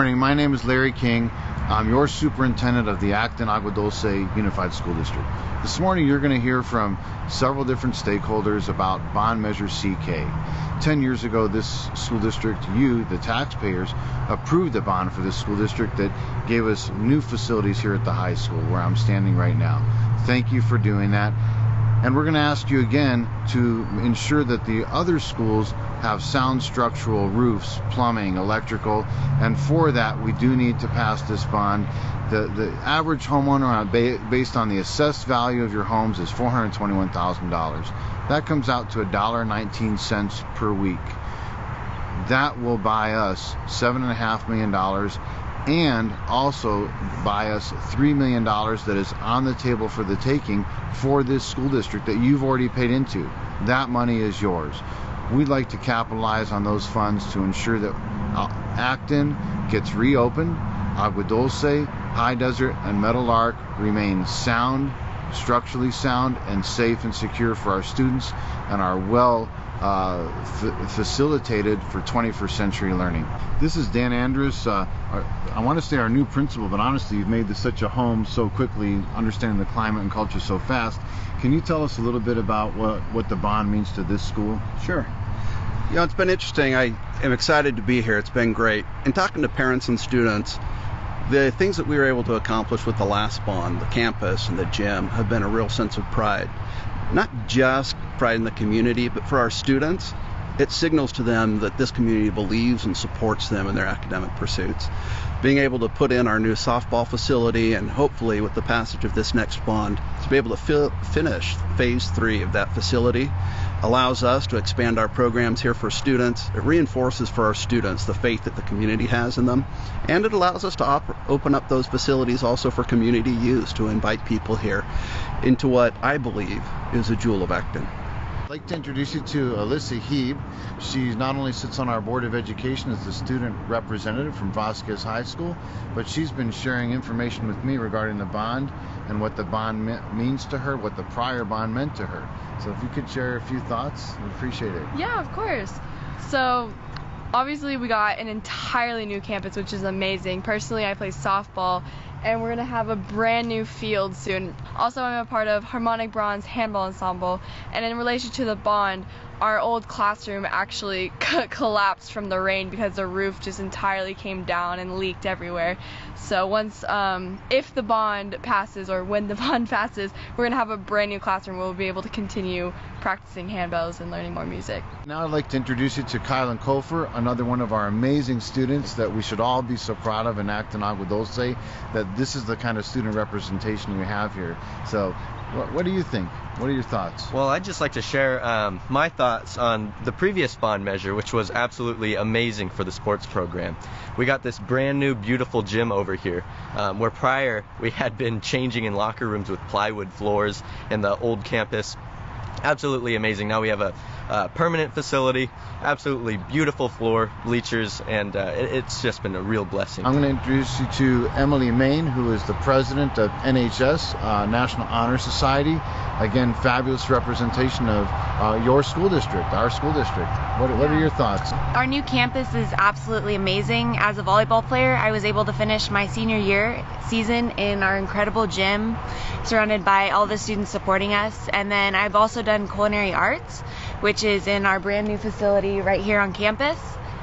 Morning. My name is Larry King. I'm your superintendent of the Acton Agua Dulce Unified School District. This morning you're going to hear from several different stakeholders about bond measure CK. 10 years ago this school district, you, the taxpayers, approved a bond for this school district that gave us new facilities here at the high school where I'm standing right now. Thank you for doing that. And we're going to ask you again to ensure that the other schools have sound structural roofs, plumbing, electrical, and for that we do need to pass this bond. The average homeowner based on the assessed value of your homes is $421,000. That comes out to $1.19 per week. That will buy us $7.5 million and also buy us $3 million that is on the table for the taking for this school district that you've already paid into. That money is yours. We'd like to capitalize on those funds to ensure that Acton gets reopened, Agua Dulce, High Desert, and Meadow Lark remain sound, structurally sound, and safe and secure for our students and are well facilitated for 21st century learning. This is Dan Andrus. I want to say our new principal, but honestly you've made this such a home so quickly, understanding the climate and culture so fast. Can you tell us a little bit about what the bond means to this school? Sure. You know, it's been interesting. I am excited to be here. It's been great. And talking to parents and students, the things that we were able to accomplish with the last bond, the campus and the gym, have been a real sense of pride. Not just pride in the community, but for our students, it signals to them that this community believes and supports them in their academic pursuits. Being able to put in our new softball facility and hopefully with the passage of this next bond to be able to finish phase 3 of that facility allows us to expand our programs here for students. It reinforces for our students the faith that the community has in them, and it allows us to open up those facilities also for community use, to invite people here into what I believe is a jewel of Acton. I'd like to introduce you to Alyssa Heeb. She not only sits on our Board of Education as the student representative from Vasquez High School, but she's been sharing information with me regarding the bond and what the bond means to her, what the prior bond meant to her. So if you could share a few thoughts, we'd appreciate it. Yeah, of course. So obviously we got an entirely new campus, which is amazing. Personally, I play softball, and we're gonna have a brand new field soon. Also, I'm a part of Harmonic Bronze Handball Ensemble, and in relation to the bond, our old classroom actually collapsed from the rain because the roof just entirely came down and leaked everywhere. So once, if the bond passes, or when the bond passes, we're gonna have a brand new classroom where we'll be able to continue practicing handbells and learning more music. Now I'd like to introduce you to Kylan Kofer, another one of our amazing students that we should all be so proud of in Acton Agua Dulce, that this is the kind of student representation we have here. So what do you think? What are your thoughts? Well, I'd just like to share my thoughts on the previous bond measure, which was absolutely amazing for the sports program. We got this brand new beautiful gym over here, where prior we had been changing in locker rooms with plywood floors in the old campus. Absolutely amazing. Now we have a permanent facility, absolutely beautiful floor, bleachers, and it's just been a real blessing. I'm going to introduce you to Emily Main, who is the president of NHS, National Honor Society. Again, fabulous representation of your school district, our school district. What are your thoughts? Our new campus is absolutely amazing. As a volleyball player, I was able to finish my senior year season in our incredible gym, surrounded by all the students supporting us. And then I've also done culinary arts, which is in our brand new facility right here on campus.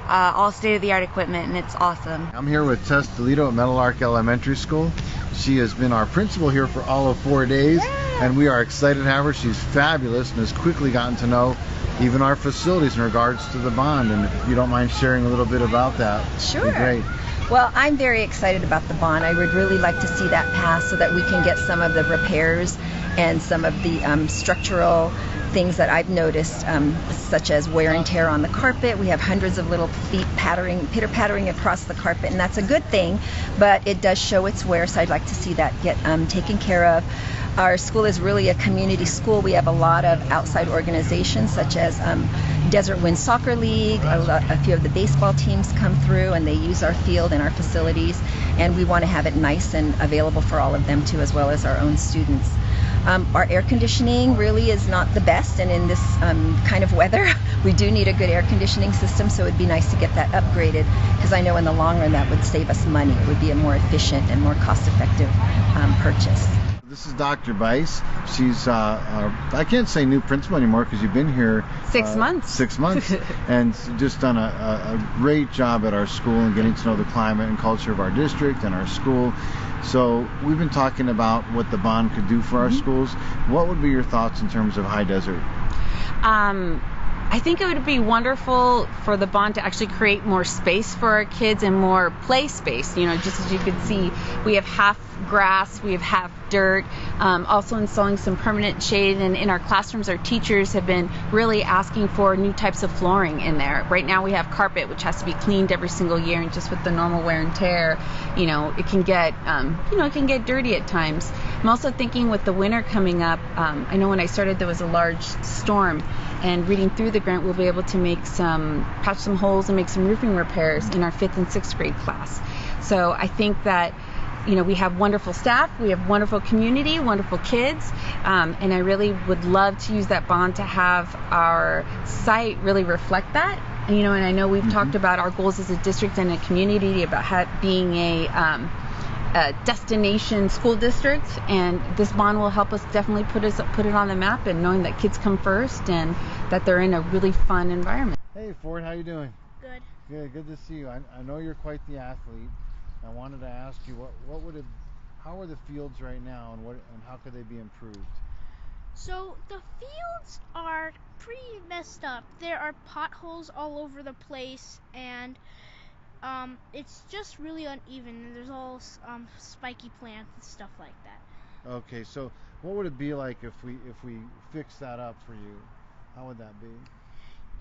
All state-of-the-art equipment, and it's awesome. I'm here with Tess Delito at Meadow Lark Elementary School. She has been our principal here for all of 4 days, and we are excited to have her. She's fabulous and has quickly gotten to know even our facilities in regards to the bond. And if you don't mind sharing a little bit about that, sure. It'd be great. Well, I'm very excited about the bond. I would really like to see that pass so that we can get some of the repairs and some of the structural things that I've noticed, such as wear and tear on the carpet. We have hundreds of little feet pitter-pattering across the carpet, and that's a good thing, but it does show its wear, so I'd like to see that get taken care of. Our school is really a community school. We have a lot of outside organizations, such as Desert Wind Soccer League. A few of the baseball teams come through, and they use our field and our facilities, and we want to have it nice and available for all of them too, as well as our own students. Our air conditioning really is not the best, and in this kind of weather, we do need a good air conditioning system, so it would be nice to get that upgraded, because I know in the long run that would save us money. It would be a more efficient and more cost-effective purchase. This is Dr. Bice. She's, I can't say new principal anymore because you've been here 6 months. 6 months, and just done a great job at our school and getting to know the climate and culture of our district and our school. So we've been talking about what the bond could do for our schools. What would be your thoughts in terms of High Desert? I think it would be wonderful for the bond to actually create more space for our kids and more play space. You know, just as you could see, we have half grass, we have half dirt, also installing some permanent shade, and in our classrooms our teachers have been really asking for new types of flooring in there. Right now we have carpet which has to be cleaned every single year, and just with the normal wear and tear, you know, it can get it can get dirty at times. I'm also thinking with the winter coming up, I know when I started there was a large storm, and reading through the grant we'll be able to make patch some holes and make some roofing repairs in our 5th and 6th grade class. So I think that, you know, we have wonderful staff, we have wonderful community, wonderful kids, and I really would love to use that bond to have our site really reflect that. And, you know, and I know we've talked about our goals as a district and a community about being a destination school district, and this bond will help us definitely put it on the map, and knowing that kids come first and that they're in a really fun environment. Hey Ford, how you doing? Good. Good to see you. I know you're quite the athlete. I wanted to ask you how are the fields right now, and how could they be improved? So the fields are pretty messed up. There are potholes all over the place, and it's just really uneven, and there's all spiky plants and stuff like that. Okay, so what would it be like if we fix that up for you? How would that be?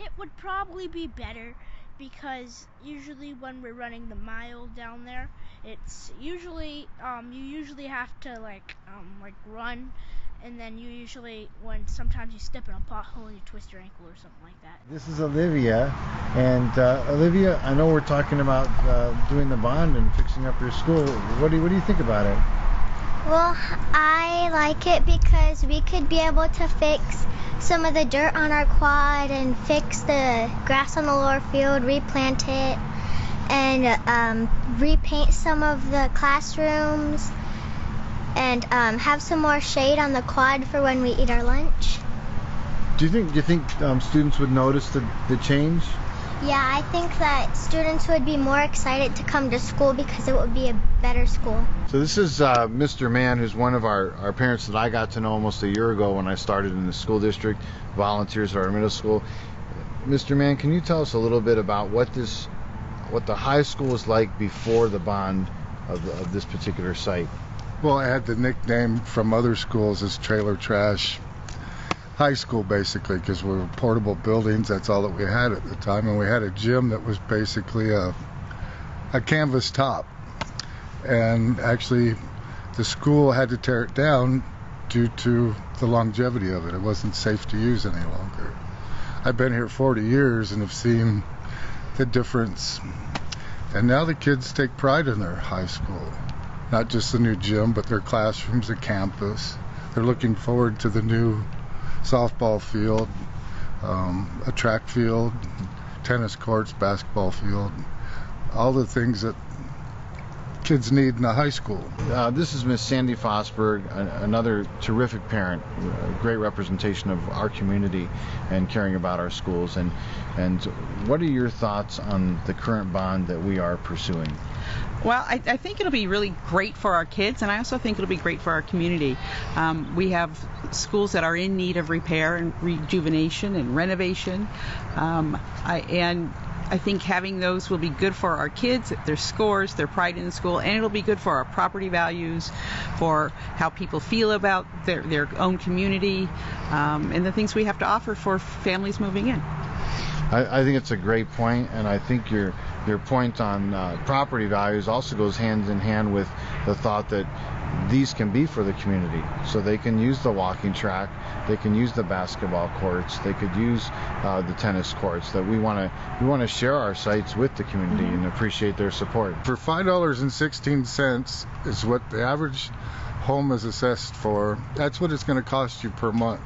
It would probably be better, because usually when we're running the mile down there, it's usually you usually have to like run, and then sometimes you step in a pothole and you twist your ankle or something like that. This is Olivia, and Olivia, I know we're talking about doing the bond and fixing up your school. What do you think about it? Well, I like it because we could be able to fix some of the dirt on our quad and fix the grass on the lower field, replant it, and repaint some of the classrooms, and have some more shade on the quad for when we eat our lunch. Do you think students would notice the change? Yeah, I think that students would be more excited to come to school because it would be a better school. So this is Mr. Mann, who's one of our parents that I got to know almost a year ago when I started in the school district, volunteers at our middle school. Mr. Mann, can you tell us a little bit about what the high school was like before the bond of this particular site? Well, I had the nickname from other schools as Trailer Trash High School, basically, because we were portable buildings. That's all that we had at the time, and we had a gym that was basically a canvas top. And actually, the school had to tear it down due to the longevity of it. It wasn't safe to use any longer. I've been here 40 years and have seen the difference. And now the kids take pride in their high school. Not just the new gym, but their classrooms, the campus. They're looking forward to the new softball field, a track field, tennis courts, basketball field, all the things that kids need in a high school. This is Miss Sandy Fosberg, another terrific parent, a great representation of our community and caring about our schools. And what are your thoughts on the current bond that we are pursuing? Well, I think it'll be really great for our kids, and I also think it'll be great for our community. We have schools that are in need of repair and rejuvenation and renovation, and I think having those will be good for our kids, their scores, their pride in the school, and it'll be good for our property values, for how people feel about their own community, and the things we have to offer for families moving in. I think it's a great point, and I think your point on property values also goes hand in hand with the thought that these can be for the community. So they can use the walking track, they can use the basketball courts, they could use the tennis courts. That we want to share our sites with the community and appreciate their support. For $5.16 is what the average home is assessed for, that's what it's going to cost you per month.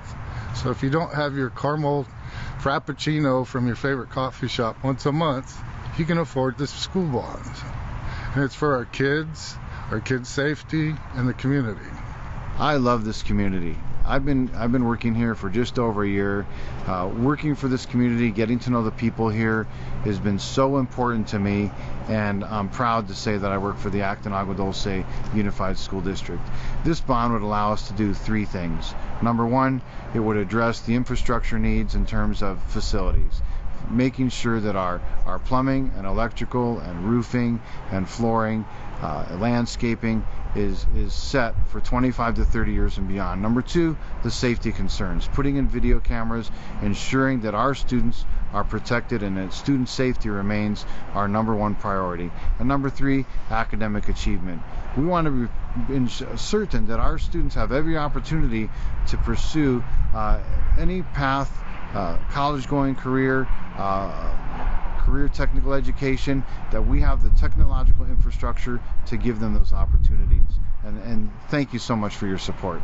So if you don't have your caramel frappuccino from your favorite coffee shop once a month, you can afford this school bond. And it's for our kids' safety, and the community. I love this community. I've been working here for just over a year. Working for this community, getting to know the people here has been so important to me, and I'm proud to say that I work for the Acton Agua Dulce Unified School District. This bond would allow us to do three things. Number one, it would address the infrastructure needs in terms of facilities, making sure that our plumbing and electrical and roofing and flooring, landscaping is set for 25 to 30 years and beyond. Number two, the safety concerns, putting in video cameras, ensuring that our students are protected and that student safety remains our number one priority. And number three, academic achievement. We want to be certain that our students have every opportunity to pursue any path, college-going career, career technical education, that we have the technological infrastructure to give them those opportunities. And thank you so much for your support.